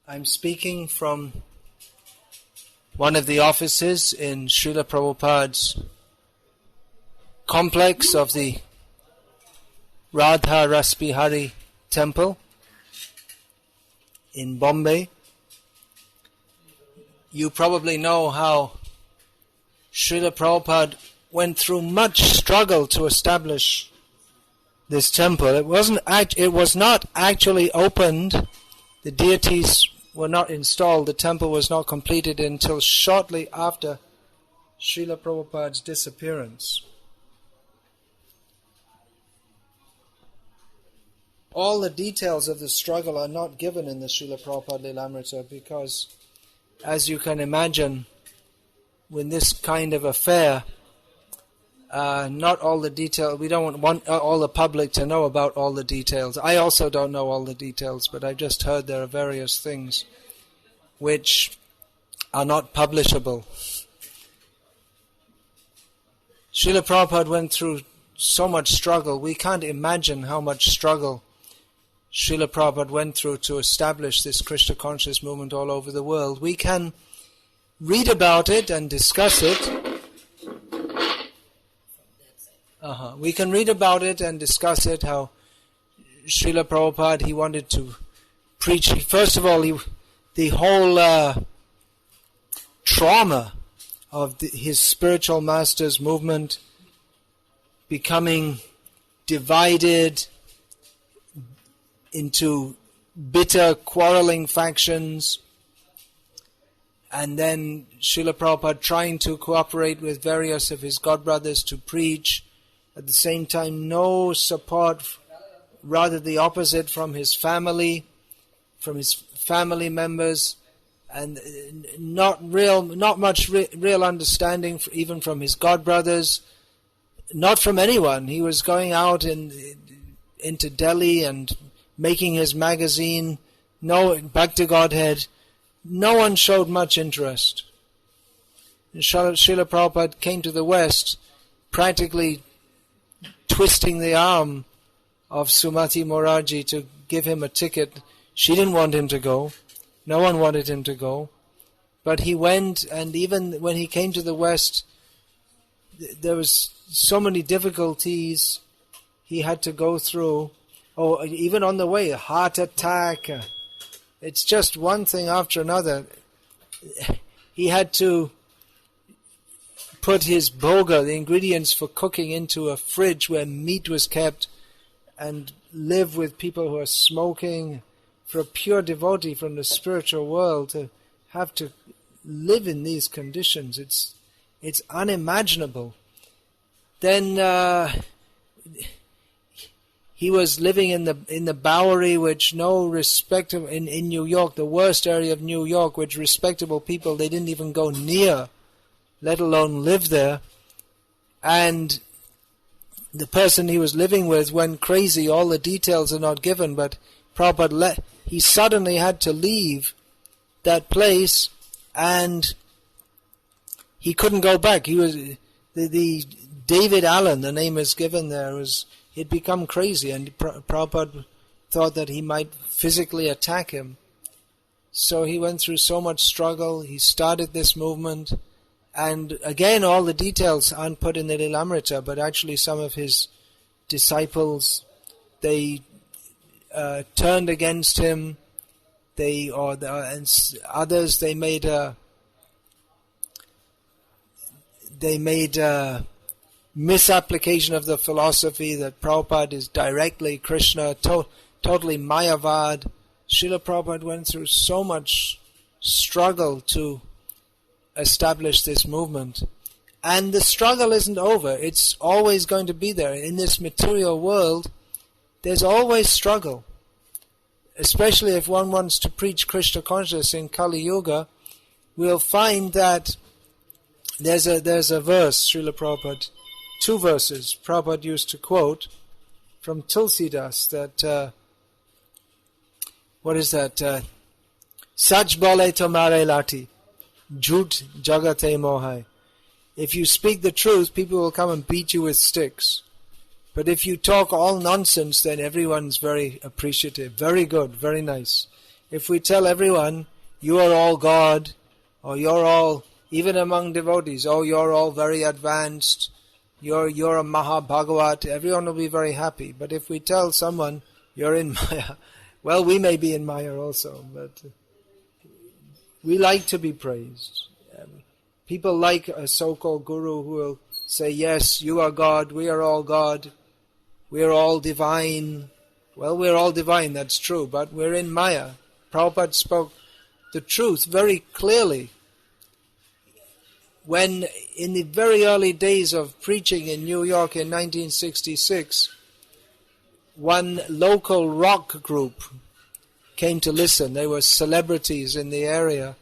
I'm speaking from one of the offices in Srila Prabhupada's complex of the Radha Rasbihari temple in Bombay. You probably know how Srila Prabhupada went through much struggle to establish this temple. It was not actually opened. The deities were not installed. The temple was not completed until shortly after Srila Prabhupada's disappearance. All the details of the struggle are not given in the Srila Prabhupada Lilamrita because, as you can imagine, with this kind of affair, not all the details, we don't want all the public to know about all the details. I also don't know all the details, but I've just heard there are various things which are not publishable. Srila Prabhupada went through so much struggle. We can't imagine how much struggle Srila Prabhupada went through to establish this Krishna Consciousness movement all over the world. We can read about it and discuss it. We can read about it and discuss it, how Srila Prabhupada, he wanted to preach. First of all, the whole trauma of his spiritual master's movement becoming divided into bitter, quarreling factions, and then Srila Prabhupada trying to cooperate with various of his godbrothers to preach. At the same time, no support, rather the opposite from his family members, and not much real understanding even from his godbrothers, not from anyone. He was going out into Delhi and making his magazine, back to Godhead. No one showed much interest. And Srila Prabhupada came to the West, practically twisting the arm of Sumati Morarji to give him a ticket. She didn't want him to go. No one wanted him to go. But he went, and even when he came to the West, there was so many difficulties he had to go through. Oh, even on the way, a heart attack. It's just one thing after another. He had to put his bhoga, the ingredients for cooking, into a fridge where meat was kept, and live with people who are smoking. For a pure devotee from the spiritual world to have to live in these conditions, it's unimaginable. Then he was living in the Bowery, which no respectable in New York, the worst area of New York, which respectable people, they didn't even go near, let alone live there. And the person he was living with went crazy. All the details are not given, but Prabhupada he suddenly had to leave that place, and he couldn't go back. He was the David Allen, the name is given there, he'd become crazy, and Prabhupada thought that he might physically attack him. So he went through so much struggle. He started this movement, and again, all the details aren't put in the Lilamrita, but actually some of his disciples, they turned against him. And others, they made misapplication of the philosophy that Prabhupada is directly Krishna, totally Mayavad. Srila Prabhupada went through so much struggle to establish this movement. And the struggle isn't over. It's always going to be there. In this material world, there's always struggle. Especially if one wants to preach Krishna Consciousness in Kali Yuga, we'll find that there's a verse, Srila Prabhupada, 2 verses Prabhupada used to quote from Tulsidas, that, what is that? Sach bole tomare lati, jhoot jagate mohai. If you speak the truth, people will come and beat you with sticks. But if you talk all nonsense, then everyone's very appreciative. Very good, very nice. If we tell everyone, you are all God, or you're all, even among devotees, oh, you're all very advanced, you're a Mahabhagavat, everyone will be very happy. But if we tell someone, you're in Maya, well, we may be in Maya also, but we like to be praised. People like a so-called guru who will say, yes, you are God, we are all God, we are all divine. Well, we're all divine, that's true, but we're in Maya. Prabhupada spoke the truth very clearly. When, in the very early days of preaching in New York in 1966, one local rock group came to listen. They were celebrities in the area,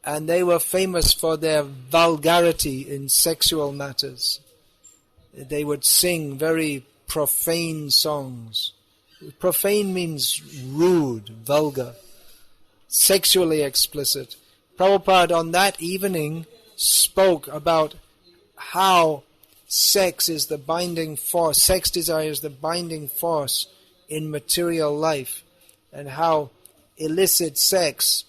and they were famous for their vulgarity in sexual matters. They would sing very profane songs. Profane means rude, vulgar, sexually explicit. Prabhupada on that evening spoke about how sex is the binding force, sex desire is the binding force in material life, and how illicit sex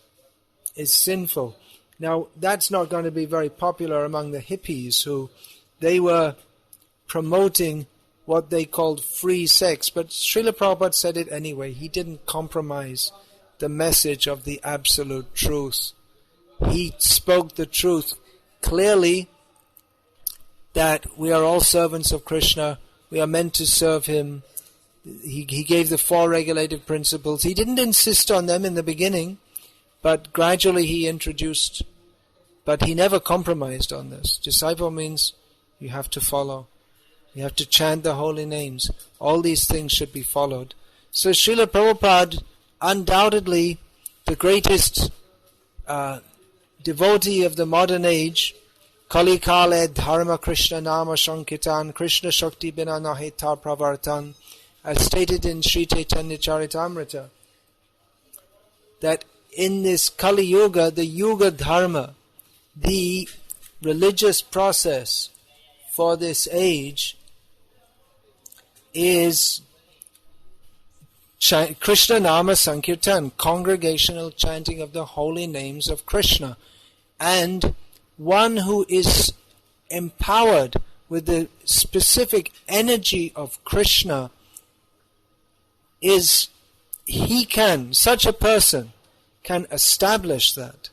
is sinful. Now, that's not going to be very popular among the hippies, who they were promoting what they called free sex, but Srila Prabhupada said it anyway. He didn't compromise the message of the absolute truth. He spoke the truth clearly, that we are all servants of Krishna, we are meant to serve Him. He gave the 4 regulative principles. He didn't insist on them in the beginning, but gradually he introduced, but he never compromised on this. Disciple means you have to follow. You have to chant the holy names. All these things should be followed. So Srila Prabhupada, undoubtedly the greatest devotee of the modern age, Kali Kale Dharma Krishna Nama Sankirtan Krishna Shakti Bina Naheta Pravartan, as stated in Sri Chaitanya Charitamrita, that in this Kali Yuga, the Yuga Dharma, the religious process for this age, is Krishna Nama Sankirtan, congregational chanting of the holy names of Krishna. And one who is empowered with the specific energy of Krishna such a person can establish that.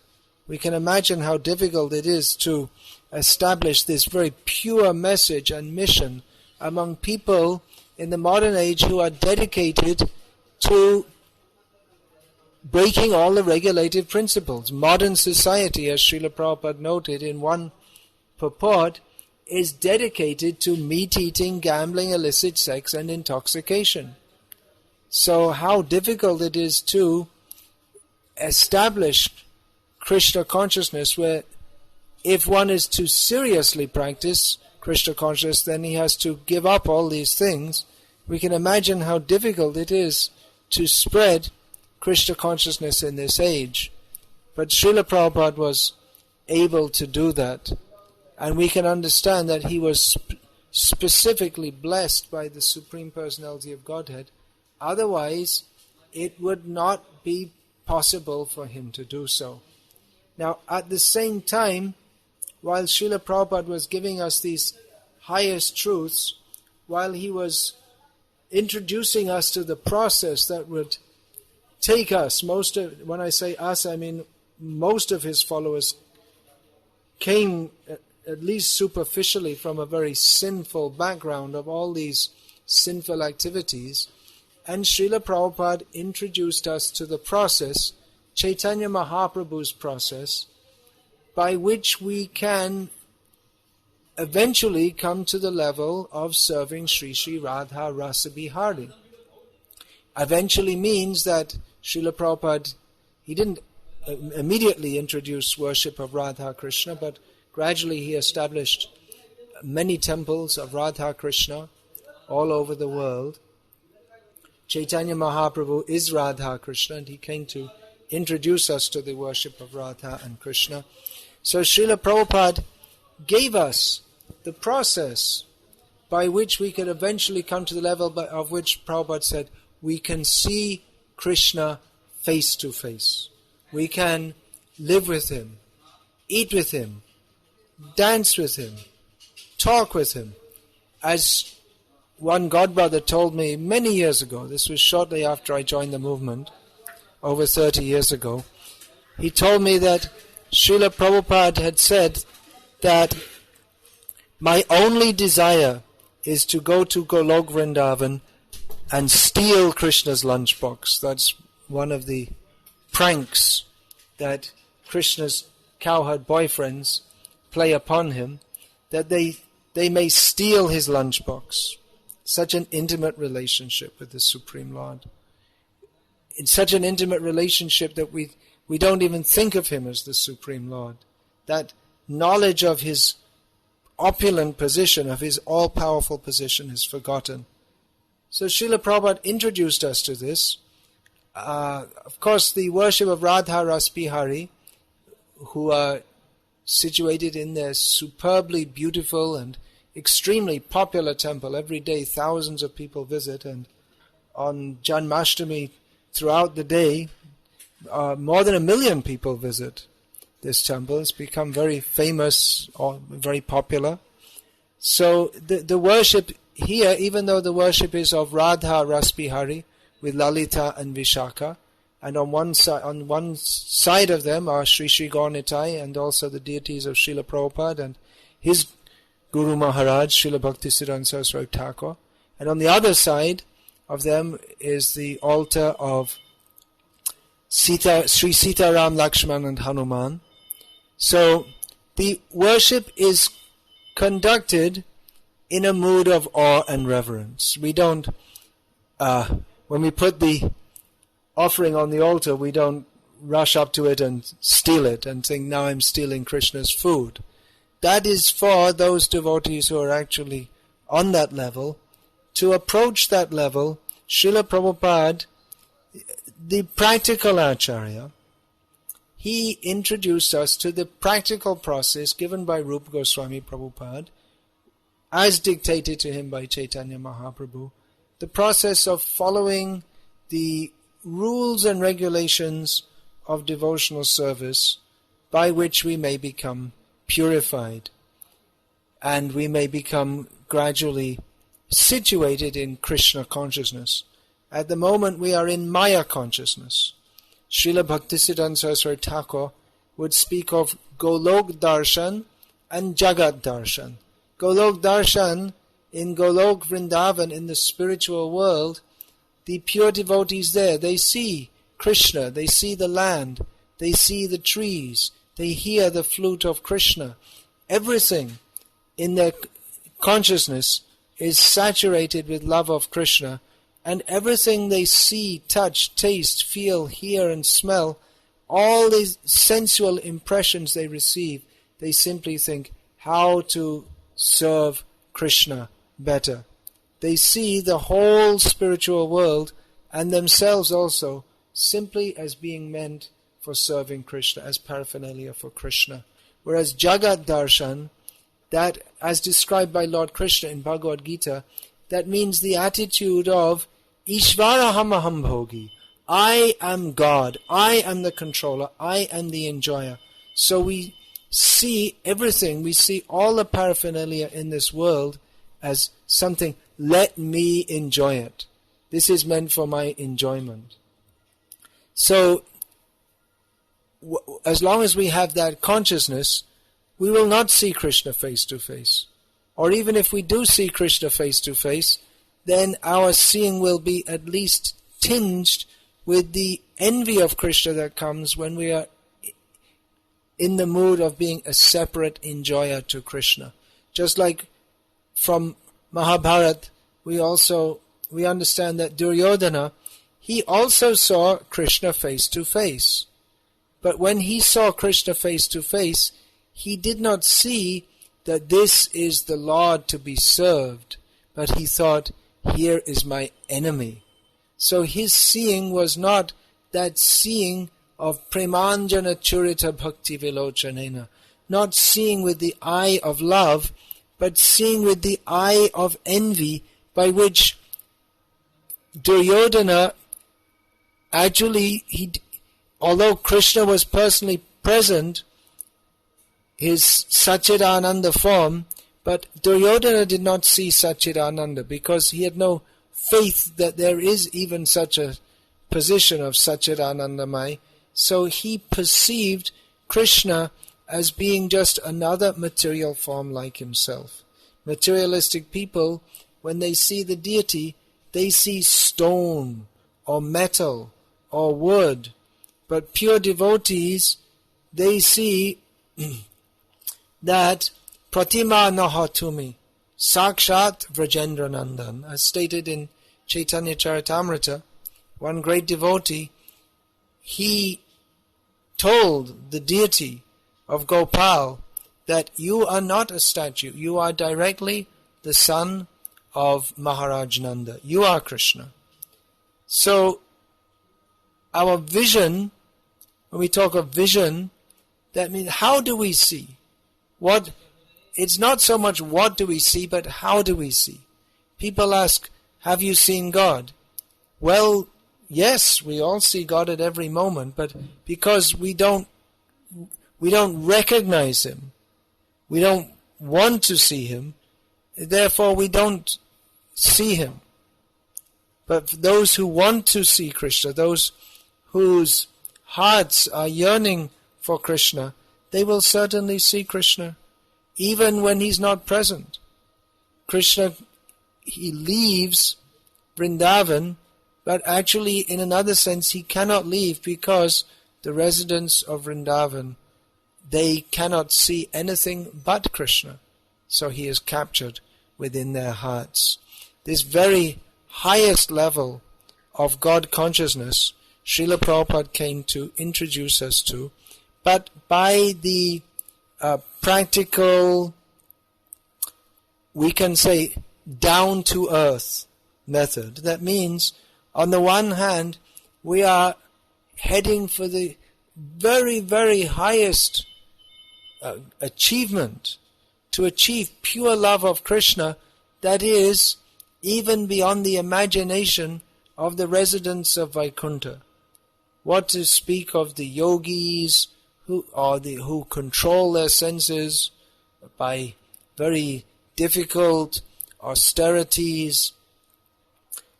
We can imagine how difficult it is to establish this very pure message and mission among people in the modern age who are dedicated to breaking all the regulative principles. Modern society, as Srila Prabhupada noted in one purport, is dedicated to meat eating, gambling, illicit sex, and intoxication. So how difficult it is to establish Krishna consciousness, where if one is to seriously practice Krishna consciousness, then he has to give up all these things. We can imagine how difficult it is to spread Krishna consciousness in this age. But Srila Prabhupada was able to do that. And we can understand that he was specifically blessed by the Supreme Personality of Godhead. Otherwise, it would not be possible for him to do so. Now, at the same time, while Srila Prabhupada was giving us these highest truths, while he was introducing us to the process that would take us, when I say us, I mean most of his followers came, at least superficially, from a very sinful background of all these sinful activities, and Srila Prabhupada introduced us to the process, Chaitanya Mahaprabhu's process, by which we can eventually come to the level of serving Sri Sri Radha Rasa Bihari. Eventually means that Srila Prabhupada, he didn't immediately introduce worship of Radha Krishna, but gradually he established many temples of Radha Krishna all over the world. Chaitanya Mahaprabhu is Radha Krishna, and he came to introduce us to the worship of Radha and Krishna. So Srila Prabhupada gave us the process by which we could eventually come to the level of which Prabhupada said, we can see Krishna face to face. We can live with him, eat with him, dance with him, talk with him. As one godbrother told me many years ago, this was shortly after I joined the movement, over 30 years ago, he told me that Srila Prabhupada had said that my only desire is to go to Golok Vrindavan and steal Krishna's lunchbox. That's one of the pranks that Krishna's cowherd boyfriends play upon him, that they may steal his lunchbox. Such an intimate relationship with the Supreme Lord. It's such an intimate relationship that we don't even think of him as the Supreme Lord. That knowledge of his opulent position, of his all-powerful position, is forgotten. So Srila Prabhupada introduced us to this. Of course, the worship of Radha Rasbihari, who are situated in their superbly beautiful and extremely popular temple. Every day thousands of people visit, and on Janmashtami throughout the day, more than 1 million people visit this temple. It's become very famous or very popular. So the worship here, even though the worship is of Radha Rasbihari with Lalita and Vishaka, and on one side of them are Sri Sri Gaur Nitai and also the deities of Srila Prabhupada and his Guru Maharaj, Srila Bhaktisiddhanta Saraswati Thakur, and on the other side of them is the altar of Sri Sitaram, Lakshman and Hanuman. So the worship is conducted in a mood of awe and reverence. We don't, when we put the offering on the altar, we don't rush up to it and steal it and think, now I'm stealing Krishna's food. That is for those devotees who are actually on that level. To approach that level, Srila Prabhupada, the practical Acharya, he introduced us to the practical process given by Rupa Goswami Prabhupada, as dictated to him by Chaitanya Mahaprabhu, the process of following the rules and regulations of devotional service by which we may become purified and we may become gradually situated in Krishna consciousness. At the moment we are in Maya consciousness. Srila Bhaktisiddhanta Saraswati Thakur would speak of Golok Darshan and Jagat Darshan. Golok Darshan, in Golok Vrindavan, in the spiritual world, the pure devotees there, they see Krishna, they see the land, they see the trees, they hear the flute of Krishna. Everything in their consciousness is saturated with love of Krishna, and everything they see, touch, taste, feel, hear and smell, all these sensual impressions they receive, they simply think how to serve Krishna better. They see the whole spiritual world and themselves also simply as being meant for serving Krishna, as paraphernalia for Krishna. Whereas Jagat Darshan, that as described by Lord Krishna in Bhagavad Gita, that means the attitude of Ishvaraham aham bhogi. I am God, I am the controller, I am the enjoyer. So we see everything, we see all the paraphernalia in this world as something, let me enjoy it. This is meant for my enjoyment. So, as long as we have that consciousness, we will not see Krishna face to face. Or even if we do see Krishna face to face, then our seeing will be at least tinged with the envy of Krishna that comes when we are in the mood of being a separate enjoyer to Krishna. Just like from Mahabharata, we understand that Duryodhana, he also saw Krishna face to face. But when he saw Krishna face to face, he did not see that this is the Lord to be served, but he thought, here is my enemy. So his seeing was not that seeing of premanjana churita bhakti vilochanena, not seeing with the eye of love, but seeing with the eye of envy, by which Duryodhana actually, although Krishna was personally present, his Satchidananda form, but Duryodhana did not see Satchidananda because he had no faith that there is even such a position of Satchidanandamai. So he perceived Krishna as being just another material form like himself. Materialistic people, when they see the deity, they see stone or metal or wood. But pure devotees, they see that Pratima Nahatumi, Sakshat Vrajendra Nandan, as stated in Chaitanya Charitamrita, one great devotee, he told the deity of Gopal that you are not a statue, you are directly the son of Maharaj Nanda, you are Krishna. So, our vision, when we talk of vision, that means how do we see? It's not so much what do we see, but how do we see? People ask, have you seen God? Well, yes, we all see God at every moment, but because we don't recognize Him, we don't want to see Him, therefore we don't see Him. But for those who want to see Krishna, those whose hearts are yearning for Krishna, they will certainly see Krishna, even when He's not present. Krishna, He leaves Vrindavan, but actually in another sense He cannot leave because the residents of Vrindavan, they cannot see anything but Krishna. So He is captured within their hearts. This very highest level of God consciousness, Srila Prabhupada came to introduce us to, but by the practical, we can say, down-to-earth method. That means, on the one hand, we are heading for the very, very highest achievement, to achieve pure love of Krishna, that is, even beyond the imagination of the residents of Vaikuntha. What to speak of the yogis who control their senses by very difficult austerities.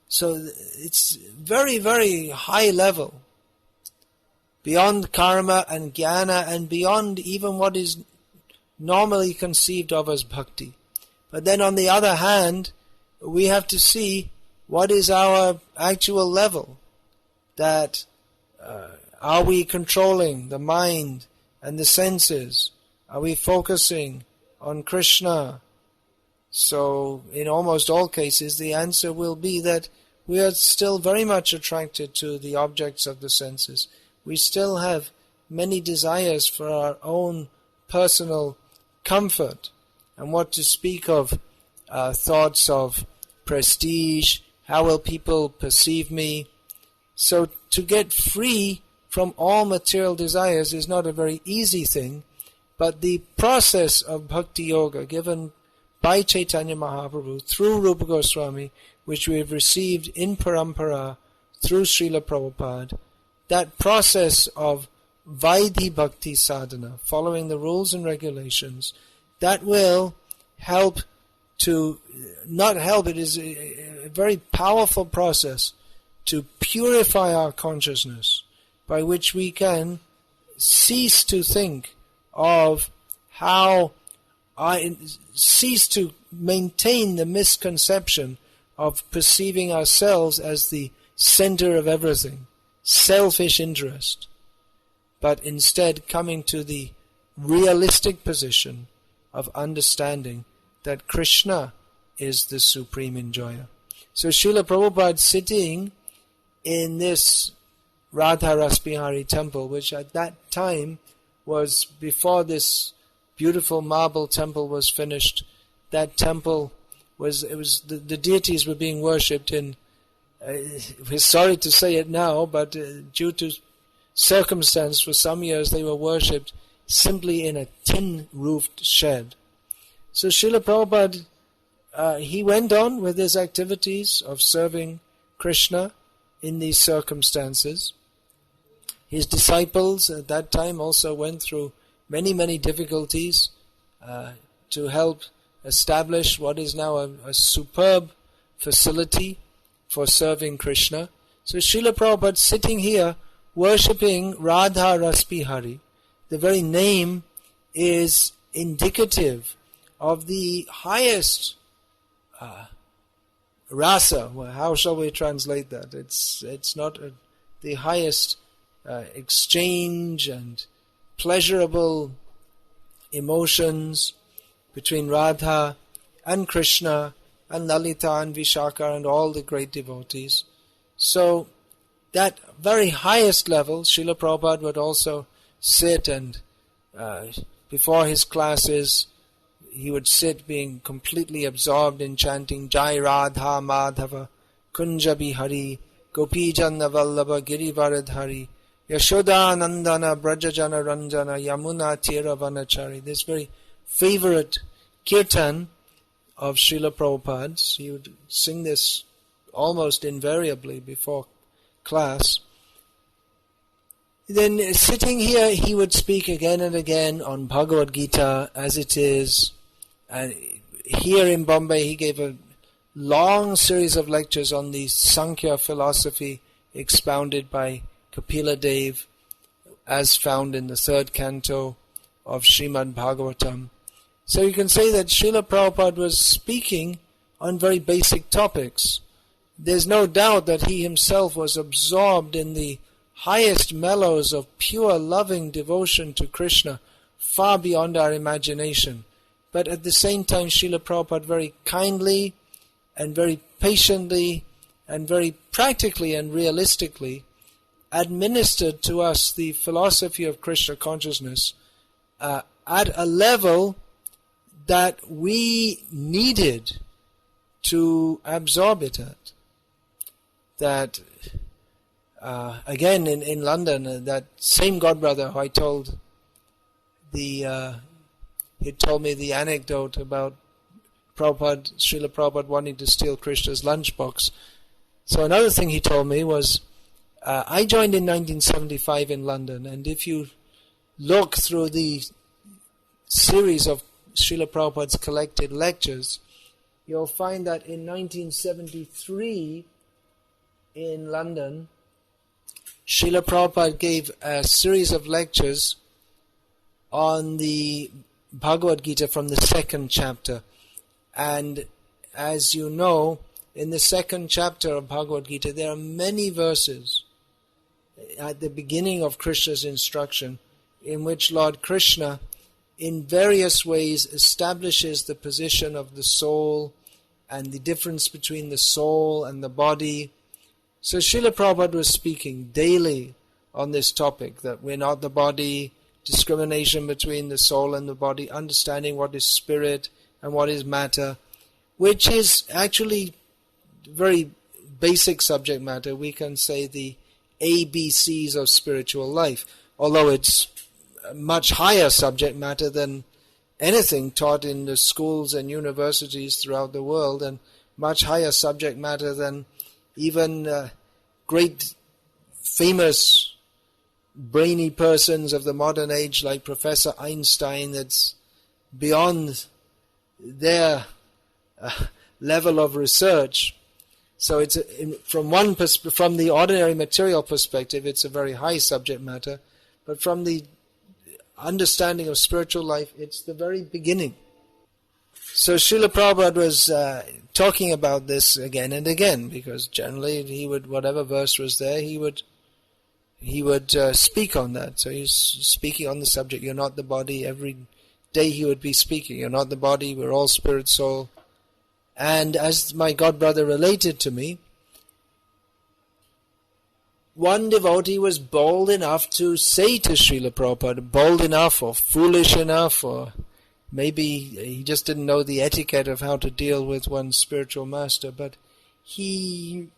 So it's very, very high level, beyond karma and jnana and beyond even what is normally conceived of as bhakti. But then on the other hand, we have to see what is our actual level, that are we controlling the mind and the senses? Are we focusing on Krishna? So in almost all cases the answer will be that we are still very much attracted to the objects of the senses. We still have many desires for our own personal comfort, and what to speak of thoughts of prestige, how will people perceive me? So to get free from all material desires is not a very easy thing, but the process of bhakti yoga given by Chaitanya Mahaprabhu through Rupa Goswami, which we have received in parampara through Srila Prabhupada, that process of Vaidhi Bhakti Sadhana, following the rules and regulations, that will help to, not help, it is a very powerful process to purify our consciousness, by which we can cease to think of how, cease to maintain the misconception of perceiving ourselves as the center of everything, selfish interest, but instead coming to the realistic position of understanding that Krishna is the supreme enjoyer. So Srila Prabhupada sitting in this Radha Rasbihari temple, which at that time was before this beautiful marble temple was finished. That temple was, the deities were being worshipped in, we're sorry to say it now, but due to circumstance, for some years they were worshipped simply in a tin-roofed shed. So Srila Prabhupada, he went on with his activities of serving Krishna in these circumstances. His disciples at that time also went through many difficulties to help establish what is now a superb facility for serving Krishna. So Srila Prabhupada sitting here worshipping Radha Rasbihari. The very name is indicative of the highest rasa. Well, how shall we translate that? It's not the highest exchange and pleasurable emotions between Radha and Krishna and Lalita and Vishaka and all the great devotees. So that very highest level, Srila Prabhupada would also sit and before his classes he would sit being completely absorbed in chanting Jai Radha Madhava Kunja Bihari Gopi Janna Vallabha Girivaradhari Yashoda Nandana Brajajana Ranjana Yamuna Tiravanachari. This very favorite kirtan of Srila Prabhupada's. He would sing this almost invariably before class. Then sitting here he would speak again and again on Bhagavad Gita as it is. And here in Bombay he gave a long series of lectures on the Sankhya philosophy expounded by Kapila Dev as found in the 3rd canto of Srimad Bhagavatam. So you can say that Srila Prabhupada was speaking on very basic topics. There's no doubt that he himself was absorbed in the highest mellows of pure loving devotion to Krishna, far beyond our imagination. But at the same time, Srila Prabhupada very kindly and very patiently and very practically and realistically administered to us the philosophy of Krishna consciousness at a level that we needed to absorb it at. That again in London, that same godbrother who I told he told me the anecdote about Srila Prabhupada wanting to steal Krishna's lunchbox. So another thing he told me was, I joined in 1975 in London, and if you look through the series of Srila Prabhupada's collected lectures, you'll find that in 1973 in London, Srila Prabhupada gave a series of lectures on the Bhagavad Gita from the 2nd chapter. And as you know, in the 2nd chapter of Bhagavad Gita, there are many verses at the beginning of Krishna's instruction in which Lord Krishna in various ways establishes the position of the soul and the difference between the soul and the body. So Srila Prabhupada was speaking daily on this topic, that we're not the body, discrimination between the soul and the body, understanding what is spirit and what is matter, which is actually very basic subject matter. We can say the ABCs of spiritual life, although it's a much higher subject matter than anything taught in the schools and universities throughout the world, and much higher subject matter than even great famous brainy persons of the modern age like Professor Einstein. That's beyond their level of research. So it's from the ordinary material perspective, it's a very high subject matter, but from the understanding of spiritual life, it's the very beginning. So Srila Prabhupada was talking about this again and again, because generally he would, whatever verse was there, he would speak on that. So he's speaking on the subject, you're not the body. Every day he would be speaking, you're not the body, we're all spirit, soul. And as my godbrother related to me, one devotee was bold enough to say to Srila Prabhupada, bold enough or foolish enough, or maybe he just didn't know the etiquette of how to deal with one's spiritual master, but he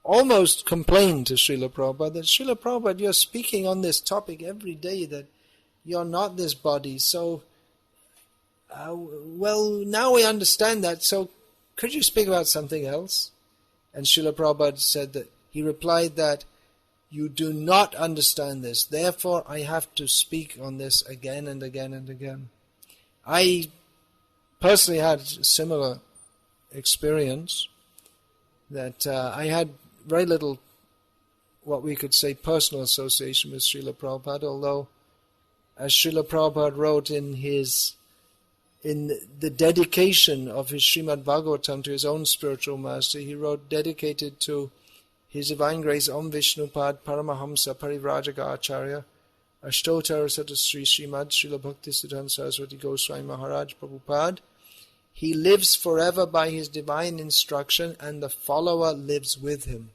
almost complained to Srila Prabhupada that, Srila Prabhupada, you're speaking on this topic every day, that you're not this body, so, well, now we understand that, so could you speak about something else? And Srila Prabhupada said that He replied that, "You do not understand this, therefore I have to speak on this again and again and again." I personally had a similar experience, that I had very little, what we could say, personal association with Srila Prabhupada, although, as Srila Prabhupada wrote in the dedication of his Srimad Bhagavatam to his own spiritual master, he wrote, dedicated to His Divine Grace Om Vishnupad Paramahamsa Parivrajaka Acharya Ashtotar Satasri Srimad Srila Bhakti Siddhanta Saraswati Goswami Maharaj Prabhupada. He lives forever by his divine instruction, and the follower lives with him.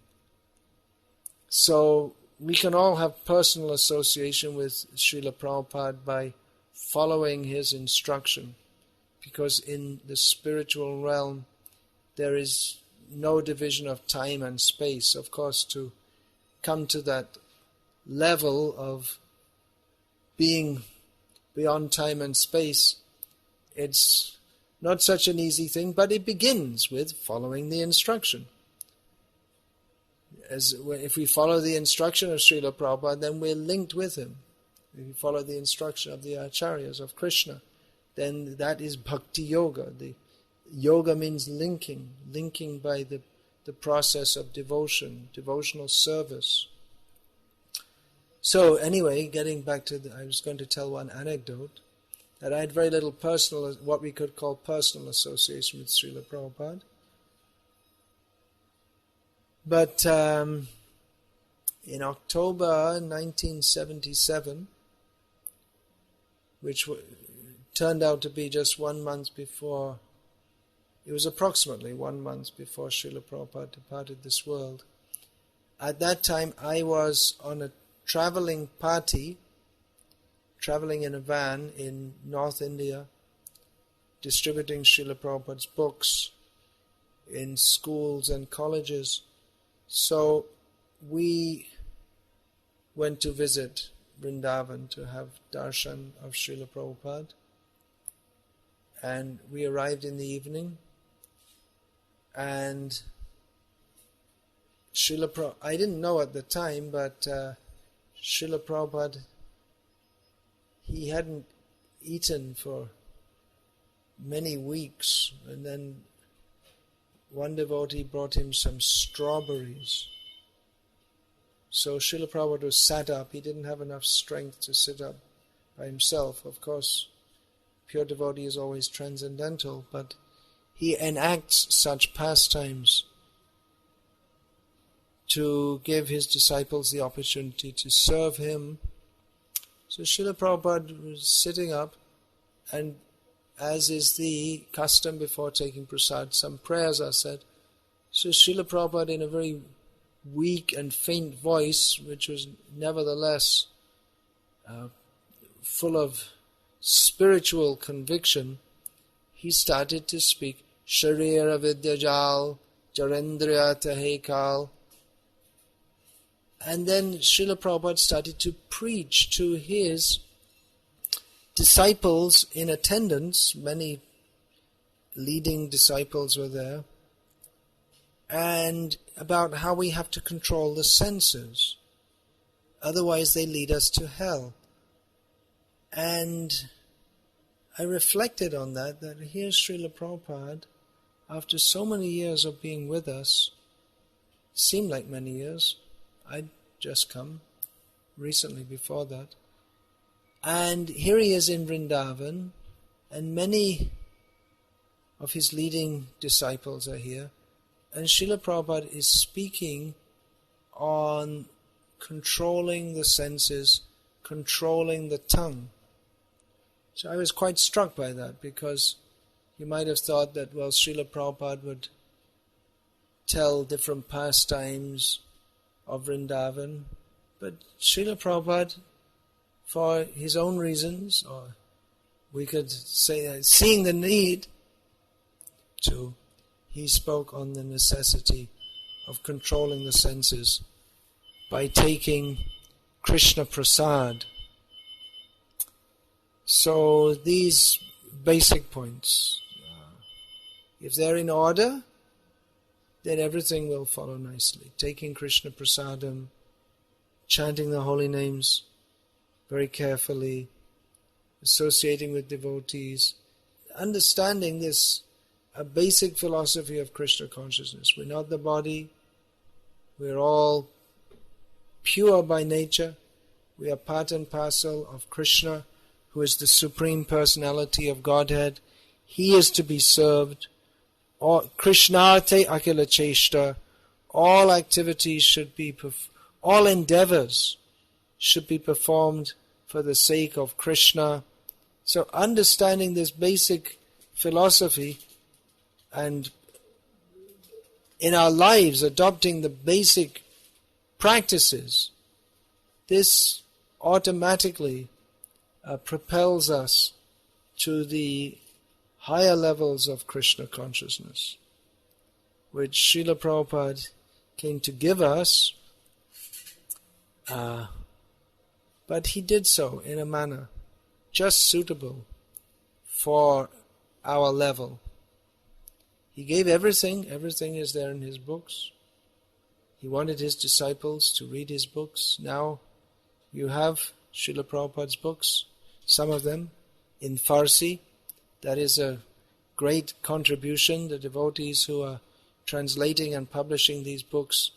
So we can all have personal association with Srila Prabhupada by following his instruction, because in the spiritual realm there is no division of time and space. Of course, to come to that level of being beyond time and space, it's not such an easy thing, but it begins with following the instruction. If we follow the instruction of Srila Prabhupada, then we're linked with him. If we follow the instruction of the Acharyas, of Krishna, then that is Bhakti Yoga. The yoga means linking by the process of devotion, devotional service. So anyway, getting back to I was going to tell one anecdote, that I had very little personal, what we could call personal association with Srila Prabhupada. But in October 1977, which turned out to be just 1 month before, it was approximately 1 month before Srila Prabhupada departed this world. At that time I was on a traveling party, traveling in a van in North India, distributing Srila Prabhupada's books in schools and colleges. So we went to visit Vrindavan to have darshan of Srila Prabhupada, and we arrived in the evening, and I didn't know at the time, but Srila Prabhupada, he hadn't eaten for many weeks, and then one devotee brought him some strawberries. So Srila Prabhupada was sat up. He didn't have enough strength to sit up by himself. Of course, pure devotee is always transcendental, but he enacts such pastimes to give his disciples the opportunity to serve him. So Srila Prabhupada was sitting up, and as is the custom before taking prasad, some prayers are said. So Srila Prabhupada, in a very weak and faint voice, which was nevertheless full of spiritual conviction, he started to speak, Sharira Vidyajal, Jarendriya Tahekal. And then Srila Prabhupada started to preach to his disciples in attendance. Many leading disciples were there, and about how we have to control the senses, otherwise they lead us to hell. And I reflected on that here's Srila Prabhupada, after so many years of being with us, seemed like many years, I'd just come recently before that, and here he is in Vrindavan, and many of his leading disciples are here, and Srila Prabhupada is speaking on controlling the senses, controlling the tongue. So I was quite struck by that, because you might have thought that, well, Srila Prabhupada would tell different pastimes of Vrindavan, but Srila Prabhupada, for his own reasons, or we could say seeing the need to, he spoke on the necessity of controlling the senses by taking Krishna Prasad. So these basic points, if they're in order, then everything will follow nicely. Taking Krishna Prasadam, chanting the holy names very carefully, associating with devotees, understanding this a basic philosophy of Krishna consciousness. We're not the body, we're all pure by nature, we are part and parcel of Krishna, who is the Supreme Personality of Godhead. He is to be served. Krishnarte akila cheshta, all activities should be, all endeavors should be performed for the sake of Krishna. So understanding this basic philosophy and in our lives adopting the basic practices, this automatically propels us to the higher levels of Krishna consciousness, which Srila Prabhupada came to give us, but he did so in a manner just suitable for our level. He gave everything is there in his books. He wanted his disciples to read his books. Now you have Srila Prabhupada's books, some of them in Farsi. That is a great contribution. The devotees who are translating and publishing these books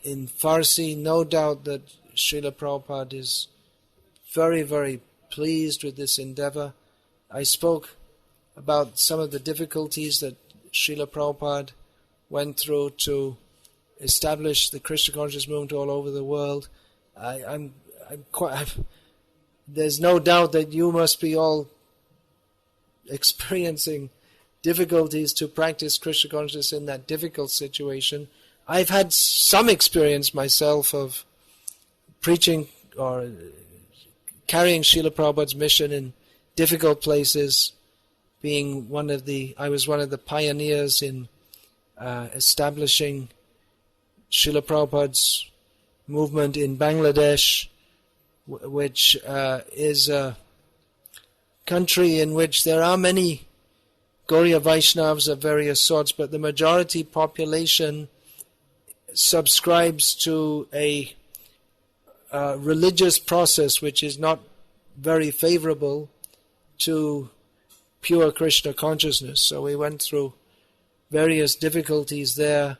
in Farsi, no doubt that Srila Prabhupada is very, very pleased with this endeavor. I spoke about some of the difficulties that Srila Prabhupada went through to establish the Krishna conscious movement all over the world. There's no doubt that you must be all experiencing difficulties to practice Krishna consciousness in that difficult situation. I've had some experience myself of preaching or carrying Srila Prabhupada's mission in difficult places, I was one of the pioneers in establishing Srila Prabhupada's movement in Bangladesh, which is a country in which there are many Gauriya Vaishnavas of various sorts, but the majority population subscribes to a religious process which is not very favorable to pure Krishna consciousness. So we went through various difficulties there,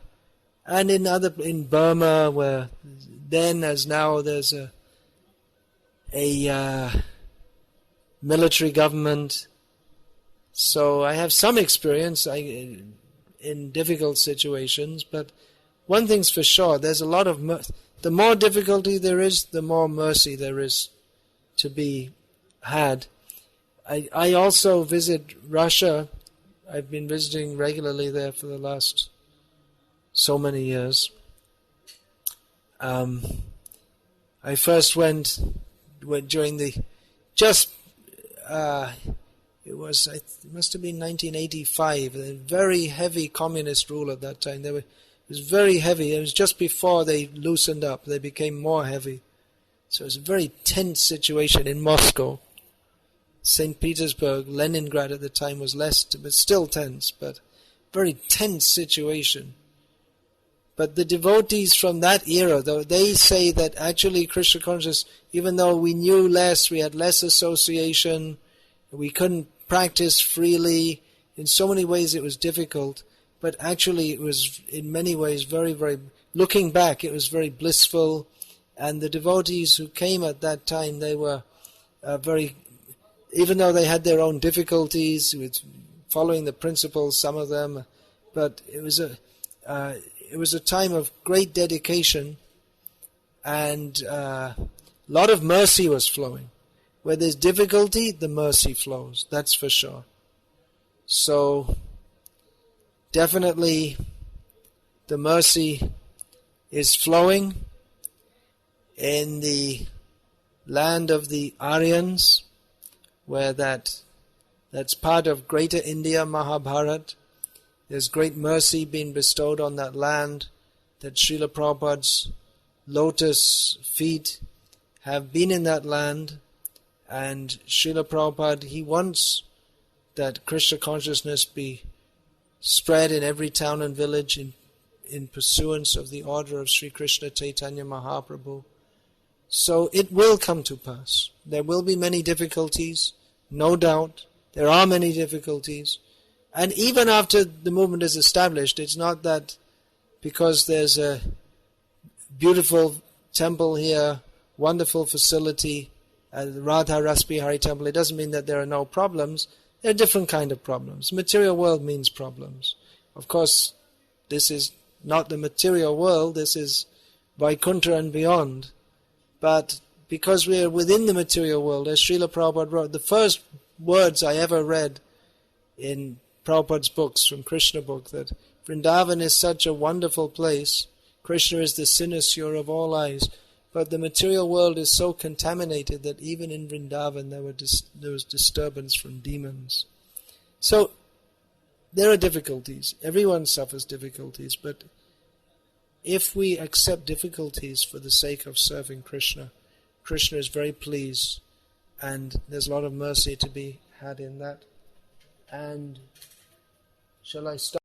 and in Burma, where then as now there's a military government. So I have some experience in difficult situations, but one thing's for sure, there's a lot of the more difficulty there is, the more mercy there is to be had. I also visit Russia. I've been visiting regularly there for the last so many years. I first went during the it must have been 1985. A very heavy communist rule at that time. It was very heavy. It was just before they loosened up. They became more heavy. So it was a very tense situation in Moscow. St. Petersburg, Leningrad at the time was less, but still tense, but very tense situation. But the devotees from that era, though, they say that actually Krishna consciousness, even though we knew less, we had less association, we couldn't practice freely, in so many ways it was difficult, but actually it was in many ways very, very, looking back, it was very blissful, and the devotees who came at that time, they were very, even though they had their own difficulties with following the principles, some of them, but it was a time of great dedication, and a lot of mercy was flowing. Where there's difficulty, the mercy flows, that's for sure. So, definitely, the mercy is flowing in the land of the Aryans, where that's part of Greater India, Mahabharat. There's great mercy being bestowed on that land, that Srila Prabhupada's lotus feet have been in that land, and Srila Prabhupada, he wants that Krishna consciousness be spread in every town and village in pursuance of the order of Sri Krishna Chaitanya Mahaprabhu. So it will come to pass. There will be many difficulties, no doubt. There are many difficulties. And even after the movement is established, it's not that because there's a beautiful temple here, wonderful facility, the Radha Rasbihari temple, it doesn't mean that there are no problems. There are different kind of problems. Material world means problems. Of course, this is not the material world, this is Vaikuntha and beyond. But because we are within the material world, as Srila Prabhupada wrote, the first words I ever read in Prabhupada's books, from Krishna book, that Vrindavan is such a wonderful place, Krishna is the cynosure of all eyes, but the material world is so contaminated that even in Vrindavan there was disturbance from demons. So, there are difficulties. Everyone suffers difficulties, but if we accept difficulties for the sake of serving Krishna, Krishna is very pleased, and there's a lot of mercy to be had in that. And shall I stop?